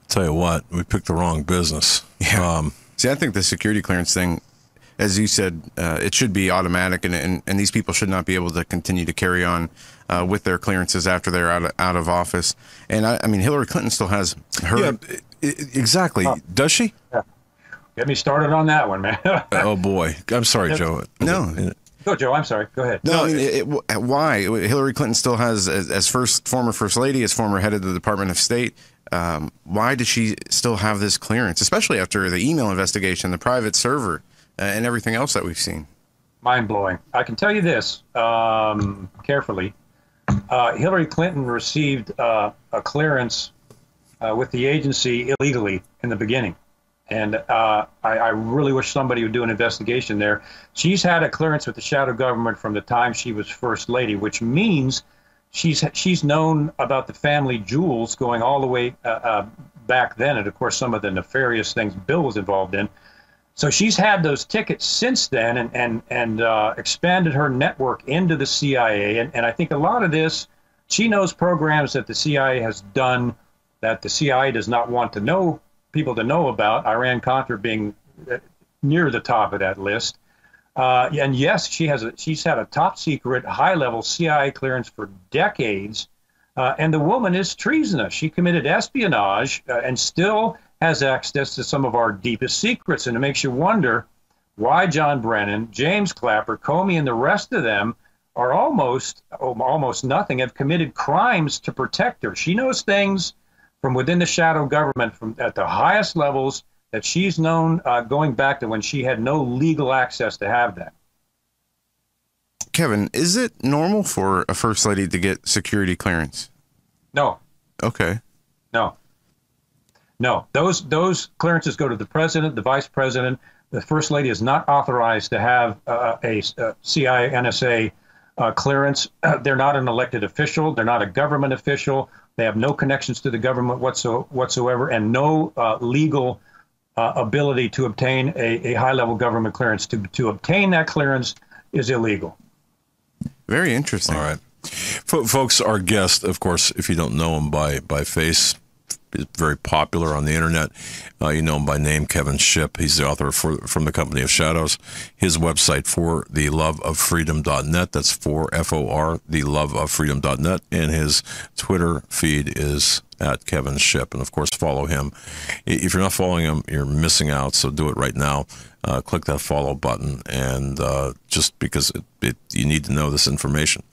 Tell you what, we picked the wrong business. Yeah. See, I think the security clearance thing, as you said, it should be automatic, and these people should not be able to continue to carry on with their clearances after they're out of office. And I mean, Hillary Clinton still has her. Yeah, exactly. Does she? Yeah. Get me started on that one, man. Oh boy, I'm sorry, Joe. No. Go, Joe. I'm sorry. Go ahead. No, I mean, why? Hillary Clinton still has, as former First Lady, as former head of the Department of State, why does she still have this clearance, especially after the email investigation, the private server, and everything else that we've seen? Mind-blowing. I can tell you this carefully. Hillary Clinton received a clearance with the agency illegally in the beginning. And I really wish somebody would do an investigation there. She's had a clearance with the shadow government from the time she was First Lady, which means she's known about the family jewels going all the way back then, and of course some of the nefarious things Bill was involved in. So she's had those tickets since then, and expanded her network into the CIA. And I think a lot of this, she knows programs that the CIA has done that the CIA does not want to know people to know about, Iran-Contra being near the top of that list. And yes, she's had a top secret, high-level CIA clearance for decades, and the woman is treasonous. She committed espionage and still has access to some of our deepest secrets, and it makes you wonder why John Brennan, James Clapper, Comey, and the rest of them are almost nothing, have committed crimes to protect her. She knows things from within the shadow government, from at the highest levels, that she's known going back to when she had no legal access to have that. Kevin, is it normal for a First Lady to get security clearance? No. Okay. No. Those clearances go to the president, the vice president. The First Lady is not authorized to have a CIA, NSA clearance. They're not an elected official. They're not a government official. They have no connections to the government whatsoever, and no legal ability to obtain a high-level government clearance. To obtain that clearance is illegal. Very interesting. All right. Folks, our guest, of course, if you don't know him by face, is very popular on the internet. You know him by name, Kevin Shipp. He's the author from the Company of Shadows. His website, fortheloveoffreedom.net. That's for theloveoffreedom.net. And his Twitter feed is at Kevin Shipp. And of course, follow him. If you're not following him, you're missing out. So do it right now. Click that follow button, and just because you need to know this information.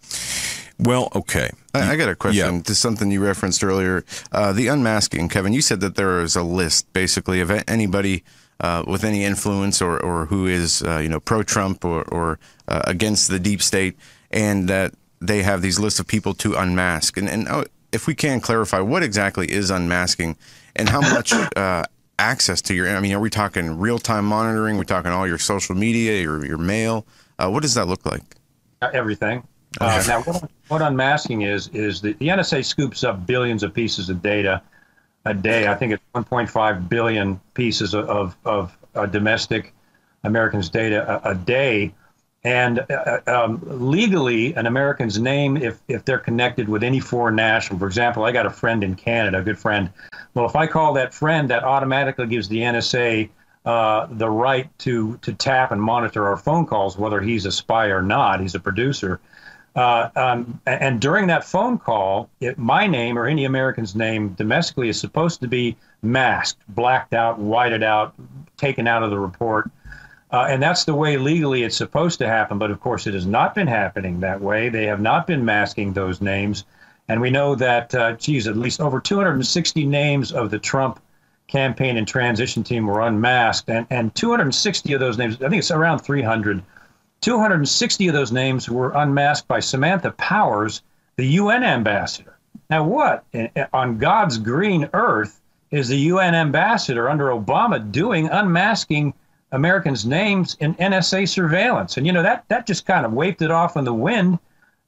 Well, okay. I got a question. Yeah. To something you referenced earlier. The unmasking, Kevin, you said that there is a list, basically, of anybody with any influence or who is, pro-Trump or against the deep state, and that they have these lists of people to unmask. And if we can clarify, what exactly is unmasking, and how much access to your, are we talking real-time monitoring? We're talking all your social media, your mail? What does that look like? Everything. Now, what unmasking is the NSA scoops up billions of pieces of data a day. I think it's 1.5 billion pieces of domestic Americans' data a day. And legally, an American's name, if they're connected with any foreign national, for example, I got a friend in Canada, a good friend. Well, if I call that friend, that automatically gives the NSA the right to tap and monitor our phone calls, whether he's a spy or not. He's a producer. And during that phone call, my name or any American's name domestically is supposed to be masked, blacked out, whited out, taken out of the report. And that's the way legally it's supposed to happen. But of course, it has not been happening that way. They have not been masking those names. And we know that, at least over 260 names of the Trump campaign and transition team were unmasked. And 260 of those names, I think it's around 300, 260 of those names were unmasked by Samantha Powers, the UN ambassador. Now, what on God's green earth is the UN ambassador under Obama doing, unmasking Americans' names in NSA surveillance? And, that just kind of waved it off in the wind,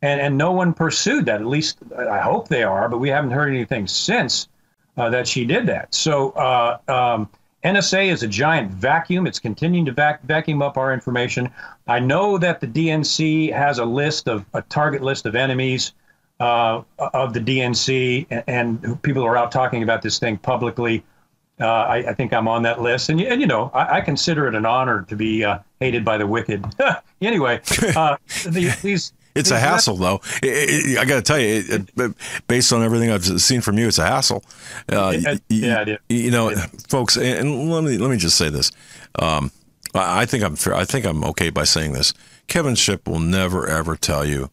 and no one pursued that. At least I hope they are, but we haven't heard anything since that she did that. So NSA is a giant vacuum. It's continuing to vacuum up our information. I know that the DNC has a target list of enemies of the DNC, and people are out talking about this thing publicly. I think I'm on that list, and you know, I consider it an honor to be hated by the wicked. Anyway, it's a hassle, though. I got to tell you, based on everything I've seen from you, it's a hassle. It is. You know, folks, and let me just say this. I think I'm okay by saying this. Kevin Shipp will never ever tell you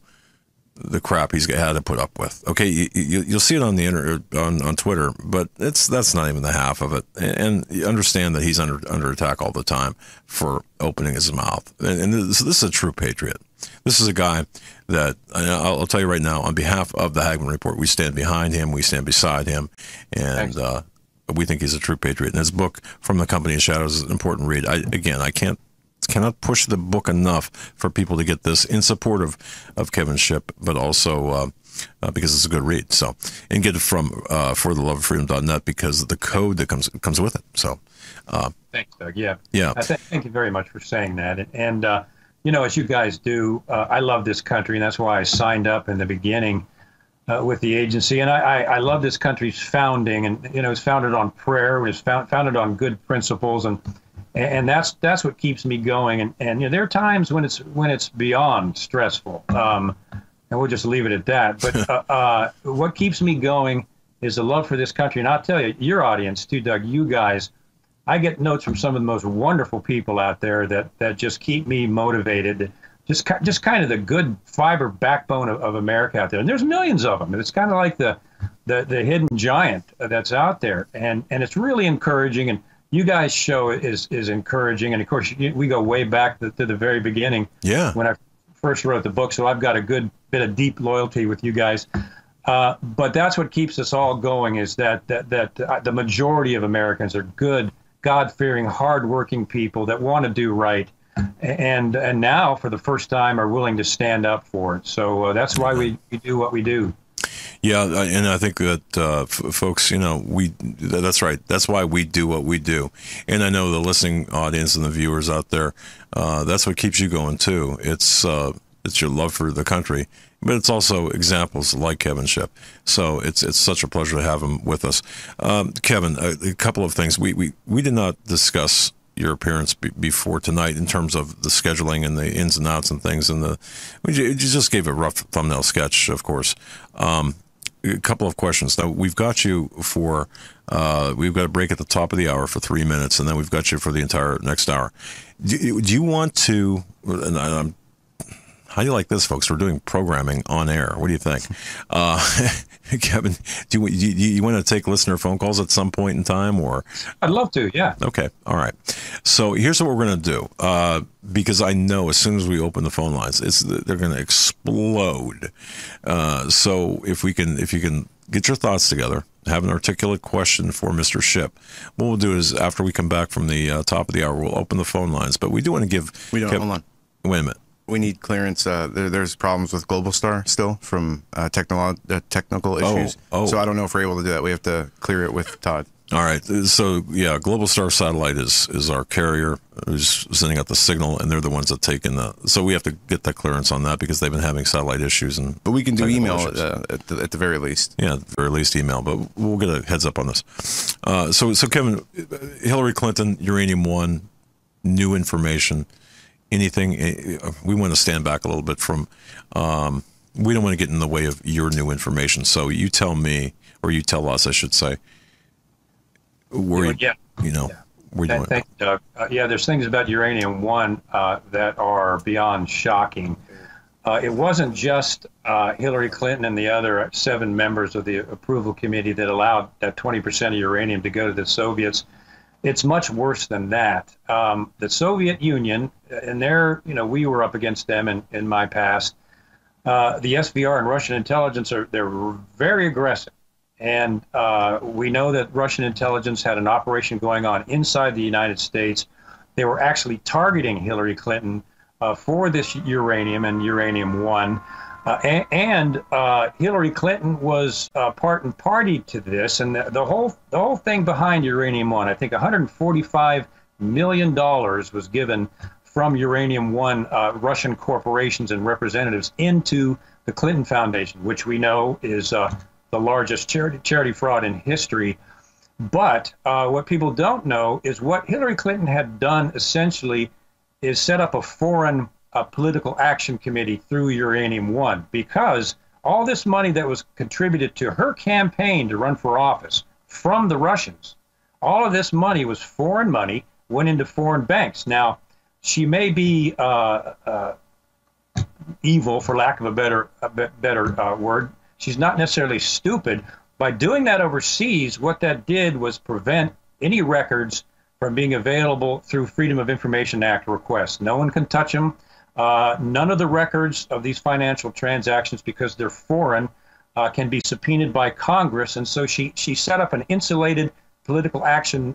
the crap he's had to put up with. Okay, you'll see it on the on Twitter, but that's not even the half of it. And you understand that he's under attack all the time for opening his mouth. And this is a true patriot. This is a guy that I'll tell you right now, on behalf of the Hagman Report, we stand behind him, we stand beside him, and we think he's a true patriot. And his book, From the Company of Shadows, is an important read. I cannot push the book enough for people to get this in support of Kevin Shipp, but also because it's a good read. So, and get it from fortheloveoffreedom.net because of the code that comes with it. So, thanks, Doug. Yeah. Thank you very much for saying that. And you know, as you guys do, I love this country, and that's why I signed up in the beginning with the agency. And I love this country's founding, and you know, it's founded on prayer, it was founded on good principles, and that's what keeps me going. And you know, there are times when it's beyond stressful, and we'll just leave it at that. But what keeps me going is the love for this country. And I'll tell you, your audience too, Doug, you guys, I get notes from some of the most wonderful people out there that just keep me motivated. Just kind of the good fiber backbone of America out there. And there's millions of them. It's kind of like the hidden giant that's out there. And it's really encouraging. And you guys' show is encouraging. And of course, we go way back to the very beginning. Yeah. When I first wrote the book. So I've got a good bit of deep loyalty with you guys. But that's what keeps us all going, is that the majority of Americans are good, God-fearing, hard-working people that want to do right, and now for the first time are willing to stand up for it. So that's why we do what we do. Yeah, and I think that folks, you know, that's right. That's why we do what we do. And I know the listening audience and the viewers out there, that's what keeps you going too. It's your love for the country, but it's also examples like Kevin Shipp. So it's such a pleasure to have him with us. Kevin, a couple of things. We did not discuss your appearance before tonight in terms of the scheduling and the ins and outs and things. And you just gave a rough thumbnail sketch, of course. A couple of questions. Now, we've got you for, we've got a break at the top of the hour for 3 minutes, and then we've got you for the entire next hour. Do you want to, and how do you like this, folks? We're doing programming on air. What do you think? Kevin, do you want to take listener phone calls at some point in time, or? I'd love to, yeah. Okay, all right. So here's what we're going to do, because I know as soon as we open the phone lines, they're going to explode. So if you can get your thoughts together, have an articulate question for Mr. Shipp. What we'll do is, after we come back from the top of the hour, we'll open the phone lines. But we do want to give. Hold on. Wait a minute. We need clearance. There's problems with Global Star still from technical issues. So I don't know if we're able to do that. We have to clear it with Todd. All right. So yeah, Global Star Satellite is our carrier who's sending out the signal, and they're the ones that take in the. So we have to get that clearance on that because they've been having satellite issues but we can do email at the very least. Yeah, at the very least email. But we'll get a heads up on this. So Kevin, Hillary Clinton, Uranium One, new information. Anything, we want to stand back a little bit from, we don't want to get in the way of your new information. So you tell me, or you tell us, I should say, where you know, where you want to go. Doug. Yeah, there's things about Uranium One that are beyond shocking. It wasn't just Hillary Clinton and the other 7 members of the approval committee that allowed that 20% of uranium to go to the Soviets. It's much worse than that. The Soviet Union, and we were up against them in my past. The SVR and Russian intelligence they're very aggressive, and we know that Russian intelligence had an operation going on inside the United States. They were actually targeting Hillary Clinton for this uranium and Uranium One. And Hillary Clinton was part and party to this, and the whole thing behind Uranium One, I think $145 million was given from Uranium One Russian corporations and representatives into the Clinton Foundation, which we know is the largest charity fraud in history. But what people don't know is what Hillary Clinton had done essentially is set up a foreign political action committee through Uranium One, because all this money that was contributed to her campaign to run for office from the Russians, all of this money was foreign money, went into foreign banks. Now, she may be evil, for lack of a better word. She's not necessarily stupid. By doing that overseas, what that did was prevent any records from being available through Freedom of Information Act requests. No one can touch them. None of the records of these financial transactions, because they're foreign, can be subpoenaed by Congress. And so she set up an insulated political action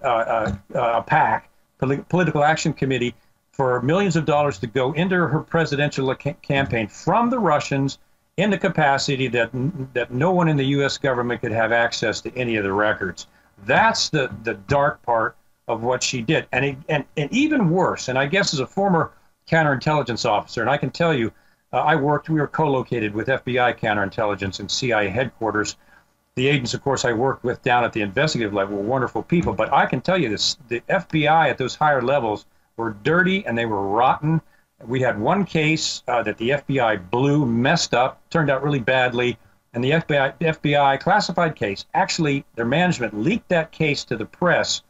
political action committee for millions of dollars to go into her presidential campaign from the Russians in the capacity that no one in the U.S. government could have access to any of the records. That's the dark part of what she did. And even worse, and I guess as a former counterintelligence officer, and I can tell you, we were co-located with FBI counterintelligence and CIA headquarters. The agents, of course, I worked with down at the investigative level were wonderful people, but I can tell you this, the FBI at those higher levels were dirty and they were rotten. We had one case that the FBI blew, messed up, turned out really badly, and the FBI classified case, actually their management leaked that case to the press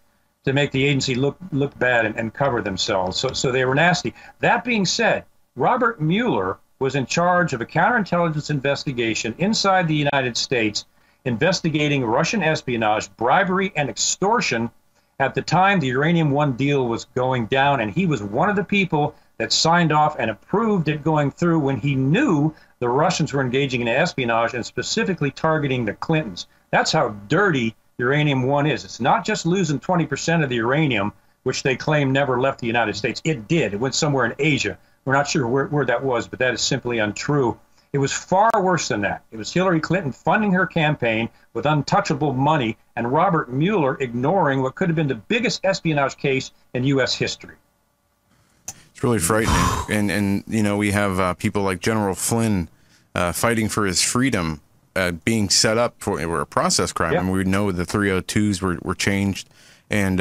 to make the agency look bad and cover themselves. So they were nasty. That being said, Robert Mueller was in charge of a counterintelligence investigation inside the United States, investigating Russian espionage, bribery, and extortion at the time the Uranium One deal was going down, and he was one of the people that signed off and approved it going through when he knew the Russians were engaging in espionage and specifically targeting the Clintons. That's how dirty Uranium One is. It's not just losing 20% of the uranium, which they claim never left the United States. It did. It went somewhere in Asia. We're not sure where that was, but that is simply untrue. It was far worse than that. It was Hillary Clinton funding her campaign with untouchable money and Robert Mueller ignoring what could have been the biggest espionage case in U.S. history. It's really frightening. And you know, we have people like General Flynn fighting for his freedom being set up for a process crime. Yep. And we know the 302s were changed. And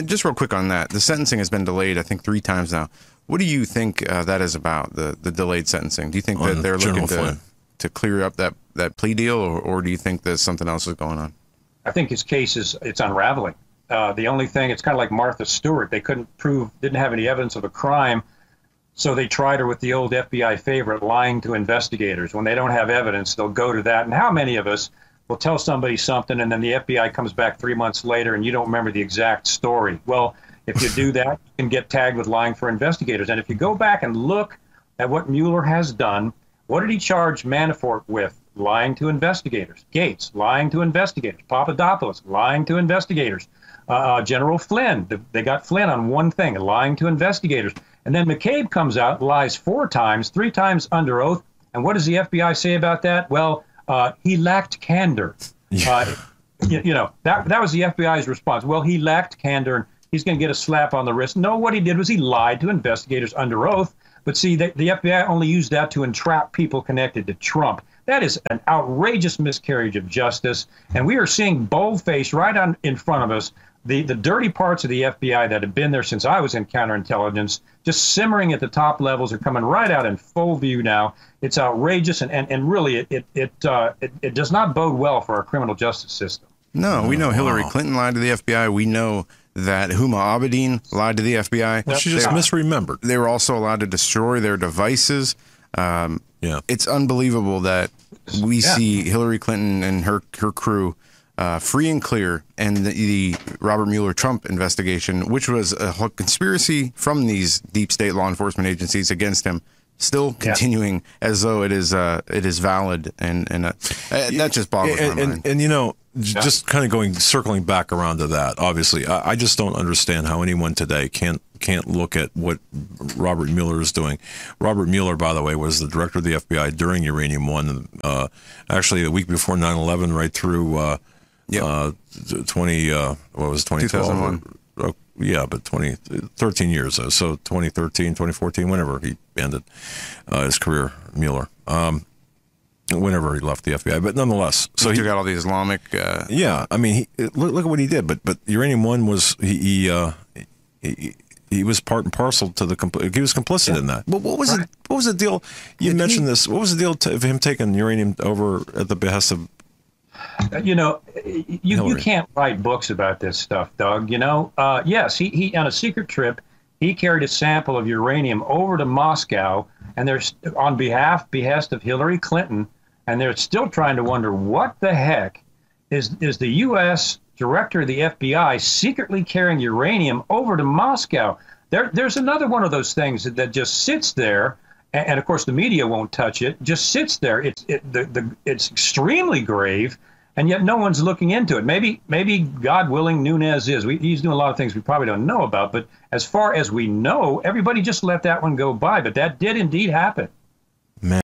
just real quick on that, the sentencing has been delayed, I think, 3 times now. What do you think that is about, the delayed sentencing? Do you think that they're looking to clear up that plea deal, or do you think there's something else is going on? I think his case it's unraveling. The only thing, it's kind of like Martha Stewart. They didn't have any evidence of a crime, so they tried her with the old FBI favorite, lying to investigators. When they don't have evidence, they'll go to that. And how many of us will tell somebody something, and then the FBI comes back 3 months later, and you don't remember the exact story? Well, if you do that, you can get tagged with lying for investigators. And if you go back and look at what Mueller has done, what did he charge Manafort with? Lying to investigators. Gates, lying to investigators. Papadopoulos, lying to investigators. General Flynn, they got Flynn on one thing, lying to investigators. And then McCabe comes out, lies 4 times, 3 times under oath. And what does the FBI say about that? Well, he lacked candor. Yeah. That was the FBI's response. Well, he lacked candor, and he's going to get a slap on the wrist. No, what he did was he lied to investigators under oath. But see, the FBI only used that to entrap people connected to Trump. That is an outrageous miscarriage of justice. And we are seeing boldface right on in front of us, the dirty parts of the FBI that have been there since I was in counterintelligence, just simmering at the top levels, are coming right out in full view now. It's outrageous, and really it does not bode well for our criminal justice system. No, we know Hillary Clinton lied to the FBI. We know that Huma Abedin lied to the FBI. Well, she just misremembered. They were also allowed to destroy their devices. It's unbelievable that we see Hillary Clinton and her crew free and clear, and the Robert Mueller Trump investigation, which was a conspiracy from these deep state law enforcement agencies against him, still continuing as though it is valid, and that just boggles my mind. And you know, just kind of circling back around to that, obviously, I just don't understand how anyone today can't look at what Robert Mueller is doing. Robert Mueller, by the way, was the director of the FBI during Uranium One, actually the week before 9/11, right through 2012? Yeah, but 13 years. So 2013, 2014, whenever he ended his career, Mueller. whenever he left the FBI. But nonetheless, so he took out all the Islamic. Yeah, I mean, look at what he did. But Uranium One was he was part and parcel to he was complicit in that. What was it? What was the deal? You mentioned this. What was the deal of him taking uranium over at the behest of? You can't write books about this stuff, Doug. Yes, he on a secret trip, he carried a sample of uranium over to Moscow, and there's on behest of Hillary Clinton, and they're still trying to wonder what the heck is the U.S. director of the FBI secretly carrying uranium over to Moscow. There's another one of those things that just sits there, and of course the media won't touch it. Just sits there. It's extremely grave, and yet no one's looking into it. Maybe God willing, Nunes is. He's doing a lot of things we probably don't know about. But as far as we know, everybody just let that one go by. But that did indeed happen.